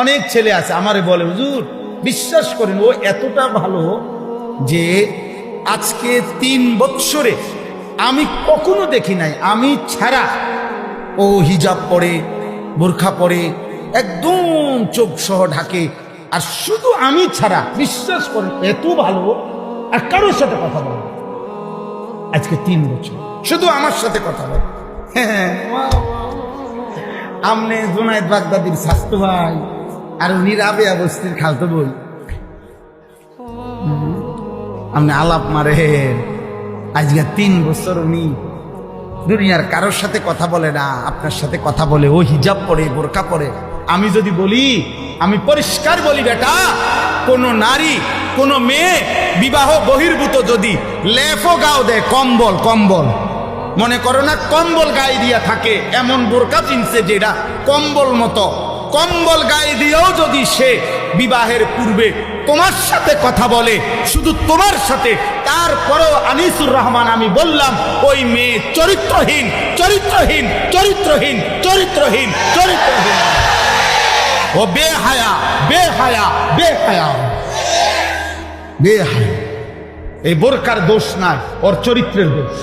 অনেক ছেলে আছে আমারে বলে, হুজুর বিশ্বাস করেন ও এতটা ভালো যে আজকে 3 বছরে আমি কখনো দেখি নাই আমি ছাড়া ও হিজাব পরে, বোরখা পরে, একদম চোখ সহ ঢাকে, আর শুধু আমি ছাড়া বিশ্বাস করেন এত ভালো আর কারোর সাথে কথা বলে না। আজকে 3 বছর শুধু আমার সাথে কথা বলে। হ্যাঁ, আমনে জুনায়েদ বাগদাদির স্বাস্থ্য ভাই আর উনি রাবেয়া বস্তির খালতো বই, আপনি আলাপ মারে। আজকে 3 বছর উনি দুনিয়ার কারোর সাথে কথা বলে না, আপনার সাথে কথা বলে। ও হিজাব পরে, বোরকা পরে। আমি যদি বলি, আমি পরিষ্কার বলি বেটা, কোন নারী কোন মেয়ে বিবাহ বহির্ভূত যদি লেফো গাও দেয়, কম্বল কম্বল মনে করো না, কম্বল গায়ে দিয়া থাকে, এমন বোরকা চিনছে যেটা কম্বল মতো, কম্বল গায়ে দিয়েও যদি সে বিবাহের পূর্বে তোমার সাথে কথা বলে, শুধু তোমার সাথে, তারপরেও আনিসুর রহমান আমি বললাম ওই মেয়ে চরিত্রহীন, চরিত্রহীন, চরিত্রহীন, চরিত্রহীন, চরিত্রহীন। ও বেহায়া, বেহায়া, বেহায়া, বেহায়া। এই বোরকার দোষ নাই, ওর চরিত্রের দোষ।